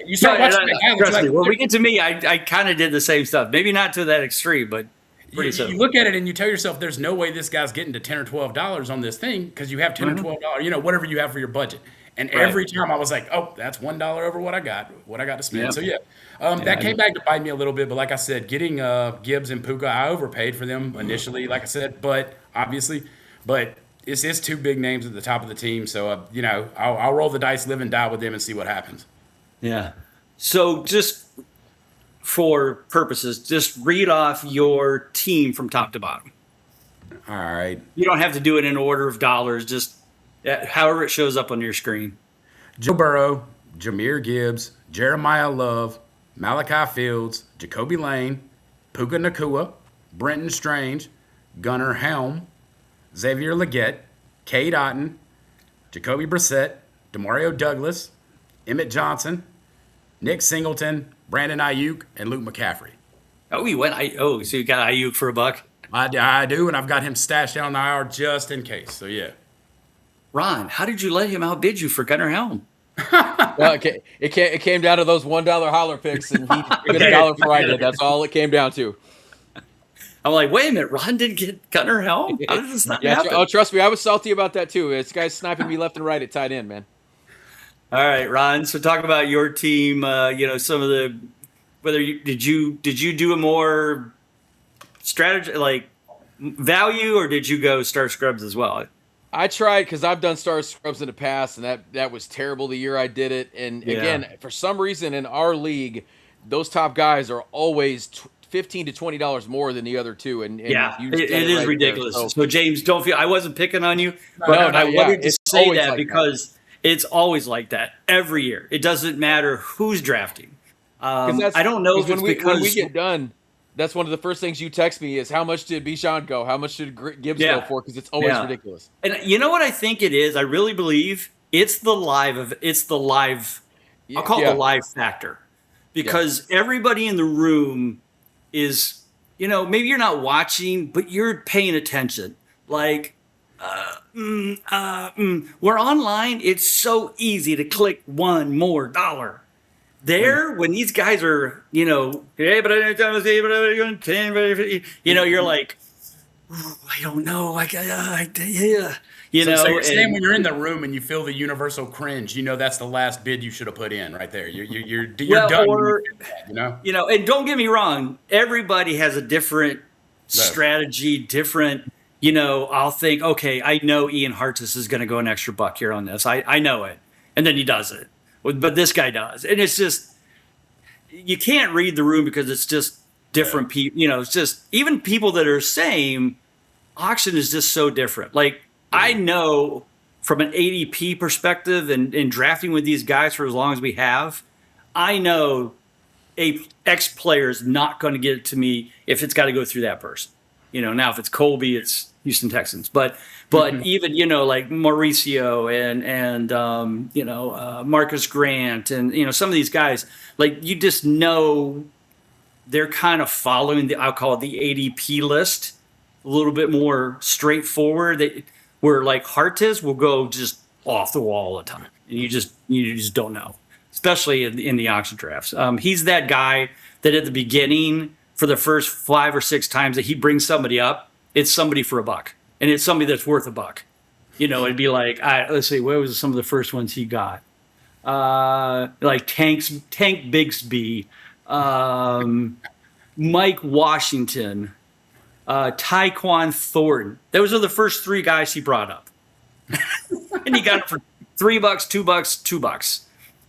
You start watching trust me, when we get to me, I kind of did the same stuff. Maybe not to that extreme, but you look at it and you tell yourself there's no way this guy's getting to $10 or $12 on this thing because you have $10 or $12, whatever you have for your budget. And every time I was like, oh, that's $1 over what I got to spend. Yep. So that came back to bite me a little bit. But like I said, getting Gibbs and Puka, I overpaid for them initially, like I said, but it's two big names at the top of the team. So, I'll roll the dice, live and die with them and see what happens. Yeah. So just for purposes, just read off your team from top to bottom. All right. You don't have to do it in order of dollars, just however it shows up on your screen. Joe Burrow, Jahmyr Gibbs, Jeremiah Love, Malachi Fields, Jacoby Lane, Puka Nacua, Brenton Strange, Gunnar Helm, Xavier Legette, Cade Otton, Jacoby Brissett, Demario Douglas, Emmett Johnson, Nick Singleton, Brandon Ayuk, and Luke McCaffrey. Oh, so you got Ayuk for $1? I do, and I've got him stashed down the IR just in case. So, yeah. Ron, how did you let him outbid you for Gunnar Helm? Well, it came down to those $1 holler picks, and he did $1 for I did. That's all it came down to. I'm like, wait a minute, Ron didn't get Gunnar Helm? How did this not happen? Oh, trust me, I was salty about that too. This guy's sniping me left and right at tight end, man. All right, Ron. So talk about your team. Some of the did you do a more strategy like value, or did you go star scrubs as well? I tried because I've done star scrubs in the past, and that was terrible the year I did it. And again, for some reason in our league, those top guys are always $15 to $20 more than the other two, and it is right ridiculous. There. So James, don't feel I wasn't picking on you, but I wanted to say that because it's always like that every year. It doesn't matter who's drafting. I don't know if it's because when we get done, that's one of the first things you text me is how much did Bijan go? How much did Gibbs go for? Because it's always ridiculous. And you know what I think it is? I really believe it's the live. I'll call it the live factor, because everybody in the room is, maybe you're not watching, but you're paying attention. Like We're online. It's so easy to click one more dollar. There, when these guys are, hey, but I don't say, but I'm going 10, but you're like, "Ooh, I don't know. Yeah, So you're saying and when you're in the room and you feel the universal cringe, you know that's the last bid you should have put in right there. You're well, done when you or feel that, you know? and don't get me wrong, everybody has a different No. strategy, different, I'll think, okay, I know Ian Hartis is going to go an extra buck here on this. I know it. And then he does it. But this guy does. And it's just, you can't read the room because it's just Yeah. different people. It's just, even people that are same, auction is just so different. Like, I know from an ADP perspective and drafting with these guys for as long as we have, I know a X player is not going to get it to me if it's got to go through that person. Now if it's Colby, it's Houston Texans. But even like Mauricio and Marcus Grant and some of these guys, like you just know they're kind of following I'll call it the ADP list a little bit more straightforward. Where like Hartis will go just off the wall all the time, and you just don't know, especially in the auction drafts. He's that guy that at the beginning, for the first 5 or 6 times that he brings somebody up, it's somebody for a buck, and it's somebody that's worth a buck. It'd be like, let's see, what was some of the first ones he got? Like Tank Bigsby, Mike Washington, Tyquan Thornton. Those are the first 3 guys he brought up, and he got it for $3, $2, $2.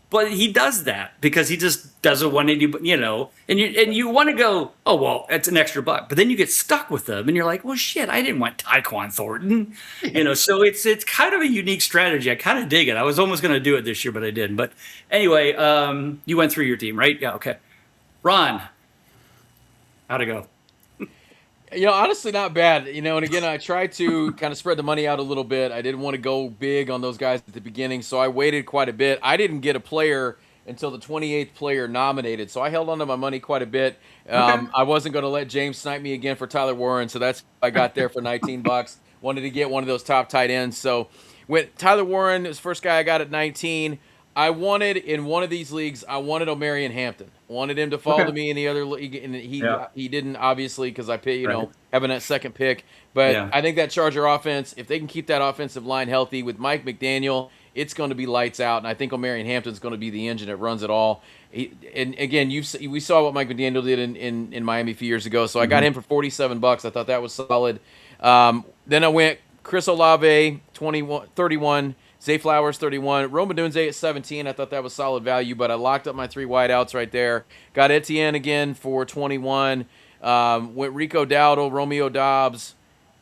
But he does that because he just does a 180, and you want to go, oh well, it's an extra buck, but then you get stuck with them, and you're like, well, shit, I didn't want Tyquan Thornton, So it's kind of a unique strategy. I kind of dig it. I was almost going to do it this year, but I didn't. But anyway, you went through your team, right? Yeah, okay. Ron, how'd it go? Honestly, not bad. And again, I tried to kind of spread the money out a little bit. I didn't want to go big on those guys at the beginning, so I waited quite a bit. I didn't get a player until the 28th player nominated, so I held on to my money quite a bit. I wasn't going to let James snipe me again for Tyler Warren, so that's what I got there for $19. Wanted to get one of those top tight ends, so with Tyler Warren, was the first guy I got at 19. I wanted in one of these leagues, I wanted O'Marion Hampton. Wanted him to fall to me in the other league, and he didn't, obviously, because I pay having that second pick. But I think that Charger offense, if they can keep that offensive line healthy with Mike McDaniel, it's going to be lights out. And I think O'Marion Hampton's going to be the engine that runs it all. And again, we saw what Mike McDaniel did in Miami a few years ago. So I got him for $47. I thought that was solid. Then I went Chris Olave, 31. Zay Flowers, 31. Rome Odunze at 17. I thought that was solid value, but I locked up my 3 wideouts right there. Got Etienne again for 21. Went Rico Dowdle, Romeo Dobbs,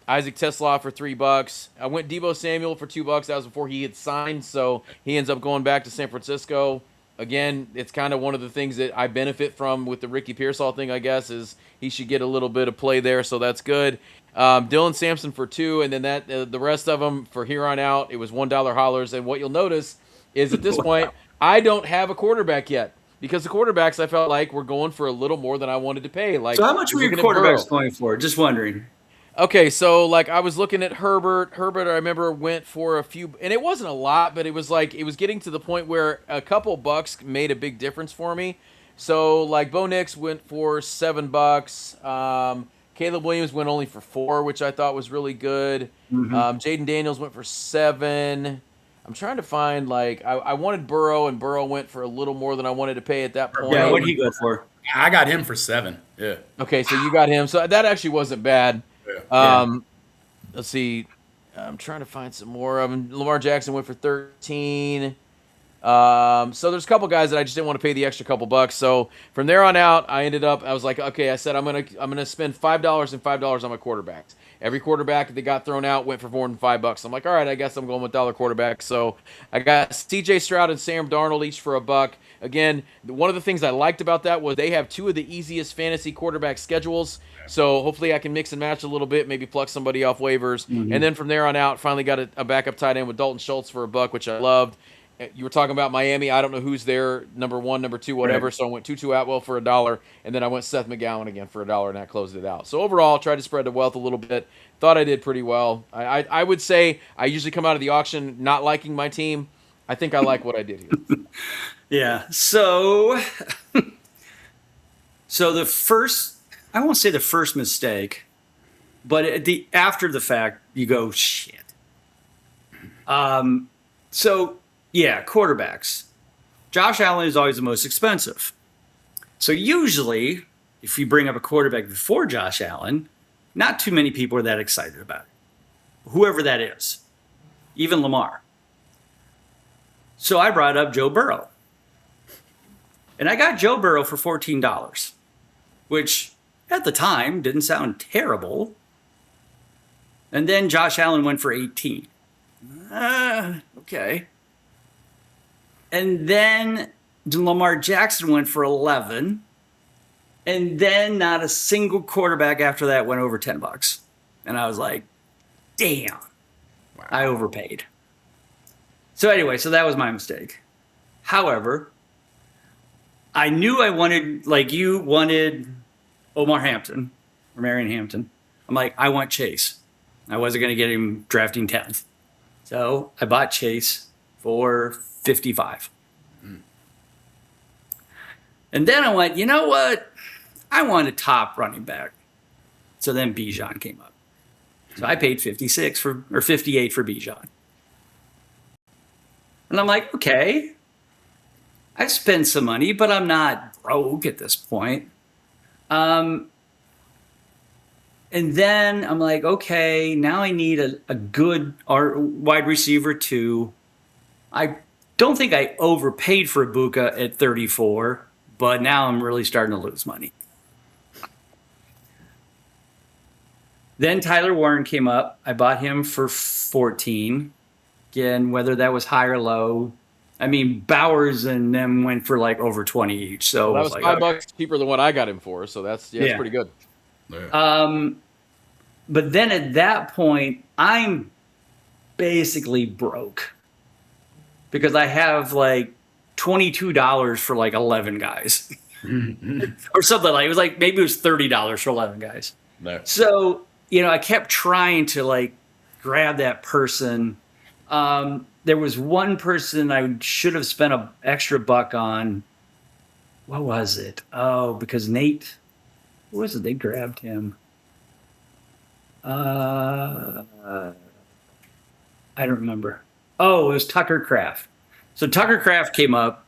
Isaac Tesla for $3. I went Deebo Samuel for $2. That was before he had signed, so he ends up going back to San Francisco. Again, it's kind of one of the things that I benefit from with the Ricky Pearsall thing, I guess, is he should get a little bit of play there, so that's good. Dylan Sampson for 2, and then the rest of them for here on out, it was $1 hollers. And what you'll notice is at this point, I don't have a quarterback yet because the quarterbacks I felt like were going for a little more than I wanted to pay. Like, So how much were your quarterbacks going for? Just wondering. Okay, so like I was looking at Herbert. Herbert, I remember, went for a few, and it wasn't a lot, but it was like it was getting to the point where a couple bucks made a big difference for me. So like Bo Nix went for $7. Caleb Williams went only for 4, which I thought was really good. Jaden Daniels went for 7. I'm trying to find I wanted Burrow, and Burrow went for a little more than I wanted to pay at that point. Yeah, what did he go for? I got him for 7. Yeah. Okay, so you got him. So that actually wasn't bad. Yeah. Let's see. I'm trying to find some more of them. Lamar Jackson went for 13. So there's a couple guys that I just didn't want to pay the extra couple bucks. So from there on out, I was like, okay, I said I'm gonna spend $5 and $5 on my quarterbacks. Every quarterback that got thrown out went for more than $5. I'm like, all right, I guess I'm going with dollar quarterback. So I got C.J. Stroud and Sam Darnold each for $1. Again, one of the things I liked about that was they have 2 of the easiest fantasy quarterback schedules. So hopefully I can mix and match a little bit, maybe pluck somebody off waivers. And then from there on out, finally got a backup tight end with Dalton Schultz for $1, which I loved. You were talking about Miami. I don't know who's there, number one, number two, whatever. Right. So I went Tutu Atwell for $1, and then I went Seth McGowan again for $1, and that closed it out. So overall, tried to spread the wealth a little bit. Thought I did pretty well. I would say I usually come out of the auction not liking my team. I think I like what I did here. Yeah. So the first, I won't say the first mistake, but after the fact, you go shit. So yeah, quarterbacks. Josh Allen is always the most expensive. So usually, if you bring up a quarterback before Josh Allen, not too many people are that excited about it. Whoever that is, even Lamar. So I brought up Joe Burrow. And I got Joe Burrow for $14, which at the time didn't sound terrible. And then Josh Allen went for 18. Okay. And then Lamar Jackson went for 11. And then not a single quarterback after that went over $10. And I was like, damn, wow. I overpaid. So anyway, so that was my mistake. However, I knew I wanted, like you wanted Omar Hampton or Marion Hampton. I'm like, I want Chase. I wasn't going to get him drafting 10th. So I bought Chase for 55. And then I went, you know what? I want a top running back. So then Bijan came up. So I paid 58 for Bijan. And I'm like, okay, I spent some money, but I'm not broke at this point. And then I'm like, okay, now I need a good wide receiver too. I don't think I overpaid for Ibuka at 34, but now I'm really starting to lose money. Then Tyler Warren came up. I bought him for 14. Again, whether that was high or low. I mean, Bowers and them went for like over 20 each. So well, that was like, $5 cheaper than what I got him for. So that's pretty good. Yeah. But then at that point, I'm basically broke because I have like $22 for like 11 guys or something like it was like maybe it was $30 for 11 guys. No. So, I kept trying to like grab that person. There was one person I should have spent an extra buck on. What was it? Oh, because Nate, what was it? They grabbed him. I don't remember. Oh, it was Tucker Kraft. So Tucker Kraft came up,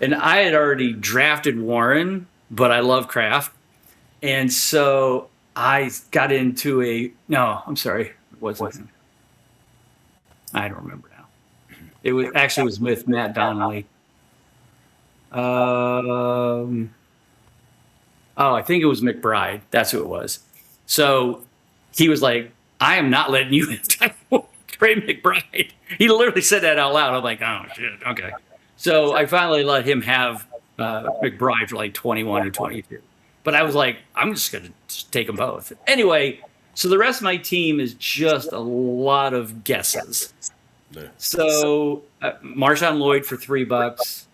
and I had already drafted Warren, but I love Kraft. And so I got into I'm sorry. It wasn't. I don't remember now. It was with Matt Donnelly. I think it was McBride. That's who it was. So he was like, I am not letting you trade McBride. He literally said that out loud. I'm like, oh, shit. Okay. So I finally let him have McBride for like 21 or 22. But I was like, I'm just going to take them both. Anyway, so the rest of my team is just a lot of guesses. Yeah. So Marshawn Lloyd for $3.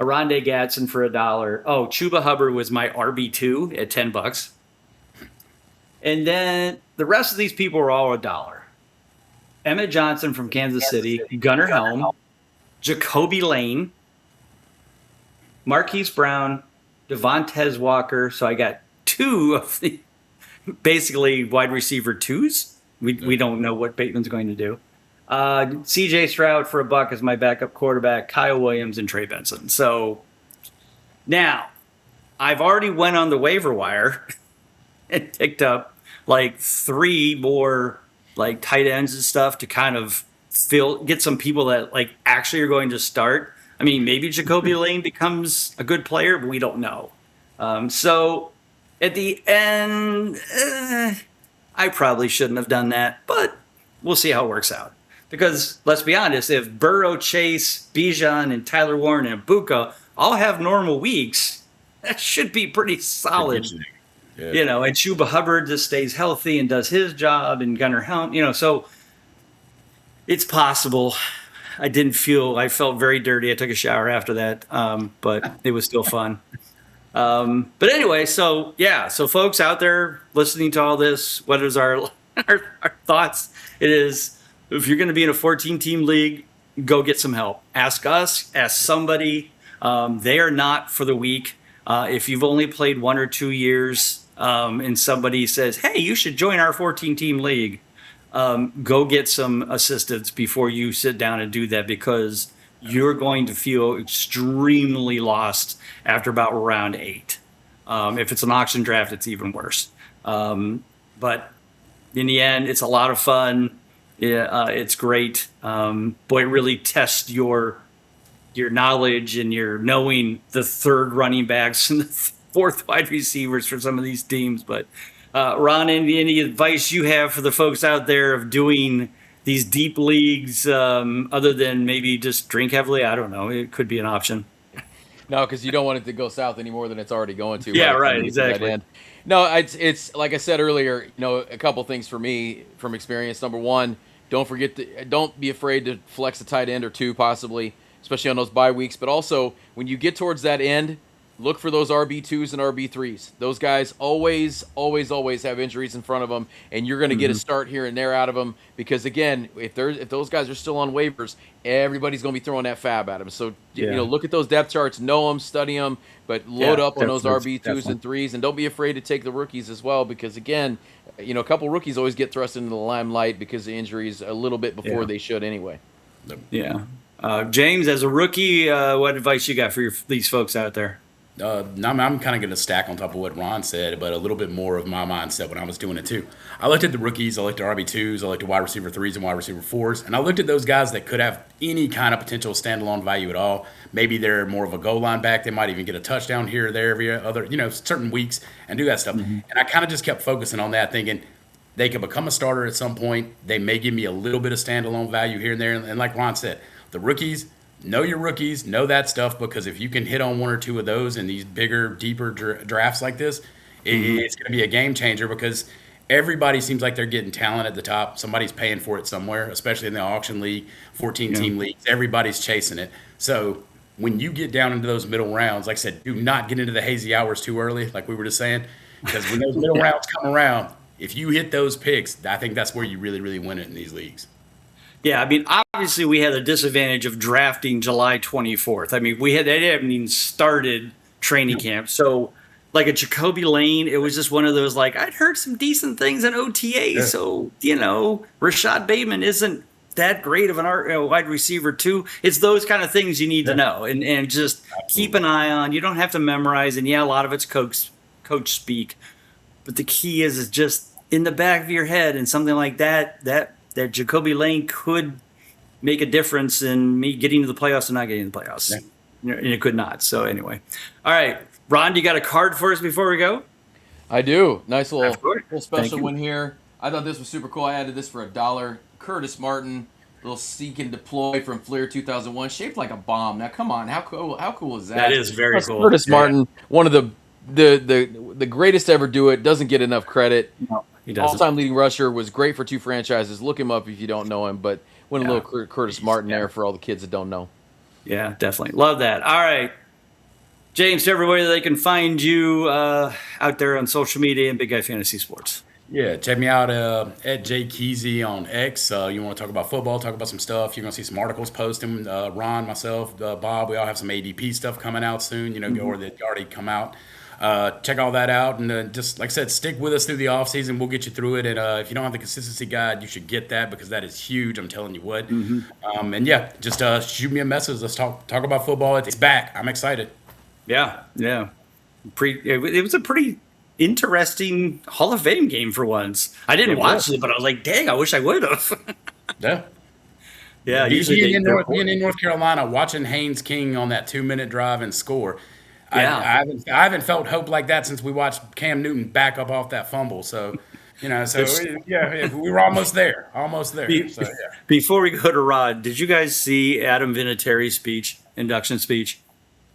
Aronde Gadsden for $1. Oh, Chuba Hubbard was my RB2 at $10. And then the rest of these people were all $1. Emmett Johnson from Kansas City, Gunnar Helm, Jacoby Lane, Marquise Brown, Devontae Walker. So I got two of the basically wide receiver twos. We don't know what Bateman's going to do. CJ Stroud for $1 as my backup quarterback, Kyle Williams and Trey Benson. So now I've already went on the waiver wire and picked up like 3 more like tight ends and stuff to kind of get some people that like actually are going to start. I mean, maybe Jacoby Lane becomes a good player, but we don't know. So at the end, I probably shouldn't have done that, but we'll see how it works out. Because let's be honest, if Burrow, Chase, Bijan, and Tyler Warren and Ibuka all have normal weeks, that should be pretty solid. Yeah. And Chuba Hubbard just stays healthy and does his job, and Gunnar Helm, so it's possible. I felt very dirty. I took a shower after that, but it was still fun. But anyway, so yeah, so folks out there listening to all this, what is our thoughts? It is, if you're going to be in a 14-team league, go get some help. Ask us, ask somebody. They are not for the weak. If you've only played 1 or 2 years, and somebody says, "Hey, you should join our 14-team league," go get some assistance before you sit down and do that, because you're going to feel extremely lost after about round 8. If it's an auction draft, it's even worse. But in the end, it's a lot of fun. Yeah, it's great. Boy, it really tests your knowledge and your knowing the third running backs and the fourth wide receivers for some of these teams. But Ron, any advice you have for the folks out there of doing these deep leagues, other than maybe just drink heavily? I don't know. It could be an option. No, because you don't want it to go south any more than it's already going to. Yeah, by the time right, you get to that exactly. end. No, it's like I said earlier. A couple things for me from experience. Number one, don't be afraid to flex a tight end or two, possibly, especially on those bye weeks. But also, when you get towards that end, look for those RB2s and RB3s. Those guys always have injuries in front of them, and you're going to get a start here and there out of them, because, again, if those guys are still on waivers, everybody's going to be throwing that fab at them. So, look at those depth charts, know them, study them, but load up on those RB2s and 3s, and don't be afraid to take the rookies as well, because, again, a couple rookies always get thrust into the limelight because of injuries a little bit before they should anyway. Yeah. James, as a rookie, what advice you got for these folks out there? I'm kind of going to stack on top of what Ron said, but a little bit more of my mindset when I was doing it too. I looked at the rookies, I looked at RB2s, I looked at wide receiver 3s and wide receiver 4s, and I looked at those guys that could have any kind of potential standalone value at all. Maybe they're more of a goal line back. They might even get a touchdown here or there every other, certain weeks and do that stuff. And I kind of just kept focusing on that, thinking they could become a starter at some point. They may give me a little bit of standalone value here and there. And like Ron said, the rookies, know your rookies, know that stuff, because if you can hit on 1 or 2 of those in these bigger, deeper drafts like this, it's going to be a game changer, because everybody seems like they're getting talent at the top. Somebody's paying for it somewhere, especially in the auction league, 14-team leagues. Everybody's chasing it. So when you get down into those middle rounds, like I said, do not get into the hazy hours too early, like we were just saying, because when those middle rounds come around, if you hit those picks, I think that's where you really, really win it in these leagues. Yeah, I mean, obviously we had the disadvantage of drafting July 24th. I mean, they hadn't even started training camp. So, like a Jacoby Lane, it was just one of those, like, I'd heard some decent things in OTA. Yeah. So, Rashad Bateman isn't that great of an wide receiver too. It's those kind of things you need to know and just keep an eye on. You don't have to memorize. And yeah, a lot of it's coach speak. But the key is just in the back of your head, and something like that Jacoby Lane could make a difference in me getting to the playoffs and not getting to the playoffs. Yeah. And it could not. So anyway. All right. Ron, you got a card for us before we go? I do. Nice little special one here. I thought this was super cool. I added this for $1. Curtis Martin, little seek and deploy from Fleer 2001, shaped like a bomb. Now, come on. How cool is that? That is very cool. Curtis Martin, one of the greatest to ever do it, doesn't get enough credit. No. All-time leading rusher, was great for 2 franchises. Look him up if you don't know him, but a little Curtis Martin there for all the kids that don't know. Yeah, definitely. Love that. All right. James, to everybody, they can find you out there on social media and Big Guy Fantasy Sports. Yeah, check me out at JKeezy on X. You want to talk about football, talk about some stuff. You're going to see some articles posting. Ron, myself, Bob, we all have some ADP stuff coming out soon, or that already come out. Check all that out, and just like I said, stick with us through the off season. We'll get you through it. And if you don't have the consistency guide, you should get that, because that is huge. I'm telling you what. And yeah, just shoot me a message. Let's talk about football. It's back. I'm excited. Yeah. It was a pretty interesting Hall of Fame game for once. I didn't watch it, but I was like, dang, I wish I would have. Yeah. Usually being in North Carolina, watching Haynes King on that 2-minute drive and score. I haven't felt hope like that since we watched Cam Newton back up off that fumble. So, we were almost there. Before we go to Rod, did you guys see Adam Vinatieri's induction speech,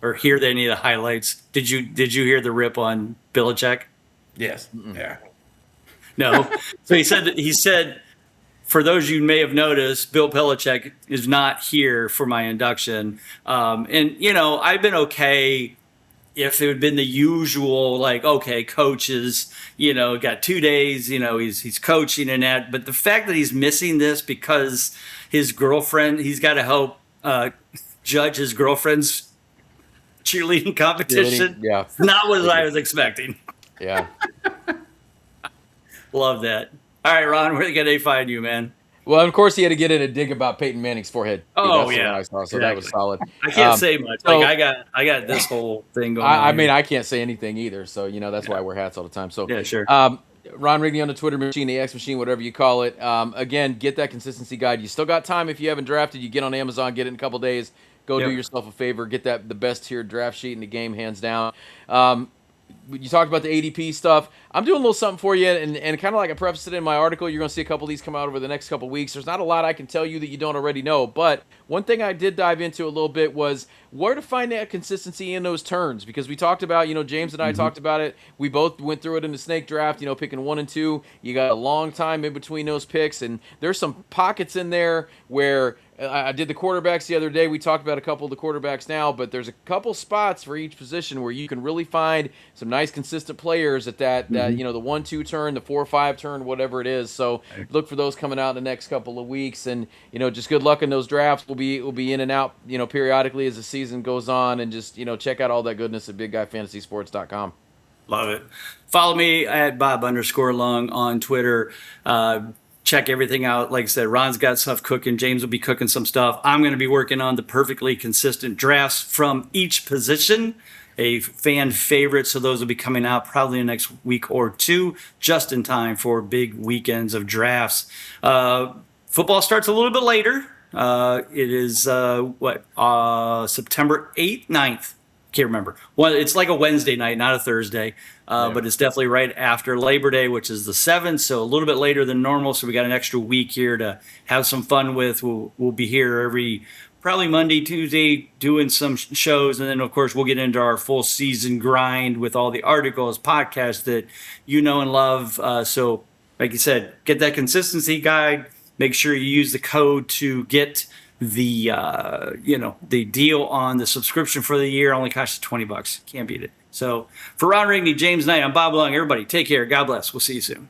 or hear any of the highlights? Did you hear the rip on Belichick? Yes. Yeah. No. So he said for those you may have noticed, Bill Belichick is not here for my induction. And, I've been okay if it had been the usual, like, okay, coaches, got 2 days, he's coaching and that. But the fact that he's missing this because his girlfriend, he's got to help judge his girlfriend's cheerleading competition. Yeah. Not what I was expecting. Yeah. Love that. All right, Ron, where can they find you, man? Well, of course, he had to get in a dig about Peyton Manning's forehead. Oh, That's the yeah. one I saw, so that was solid. I can't say much. so- Like I got this whole thing going on. I mean, here. I can't say anything either, so that's why I wear hats all the time. So Yeah, sure. Ron Rigney on the Twitter machine, the X machine, whatever you call it. Again, get that consistency guide. You still got time if you haven't drafted. You get on Amazon, get it in a couple days. Go do yourself a favor, get the best tiered draft sheet in the game, hands down. You talked about the ADP stuff. I'm doing a little something for you, and kind of like I prefaced it in my article, you're going to see a couple of these come out over the next couple of weeks. There's not a lot I can tell you that you don't already know, but one thing I did dive into a little bit was where to find that consistency in those turns, because we talked about, James and I talked about it. We both went through it in the snake draft, picking 1 and 2. You got a long time in between those picks, and there's some pockets in there where I did the quarterbacks the other day. We talked about a couple of the quarterbacks now, but there's a couple spots for each position where you can really find some nice consistent players at that the 1-2 turn, the 4-5 turn, whatever it is. So look for those coming out in the next couple of weeks, and just good luck in those drafts. We'll be in and out periodically as the season goes on, and just check out all that goodness at BigGuyFantasySports.com. Love it. Follow me at Bob_Lung on Twitter. Check everything out. Like I said, Ron's got stuff cooking. James will be cooking some stuff. I'm going to be working on the perfectly consistent drafts from each position, a fan favorite. So those will be coming out probably in the next week or two, just in time for big weekends of drafts. Football starts a little bit later. It is September 8th, 9th. Can't remember. Well, it's like a Wednesday night, not a Thursday, but it's definitely right after Labor Day, which is the 7th, so a little bit later than normal. So we got an extra week here to have some fun with. We'll be here every probably Monday, Tuesday, doing some shows, and then of course we'll get into our full season grind with all the articles, podcasts that you know and love. So, like you said, get that consistency guide. Make sure you use the code to get the the deal on the subscription for the year. Only costs you $20. Can't beat it. So for Ron Rigney, James Knight, I'm Bob Lung. Everybody, take care. God bless. We'll see you soon.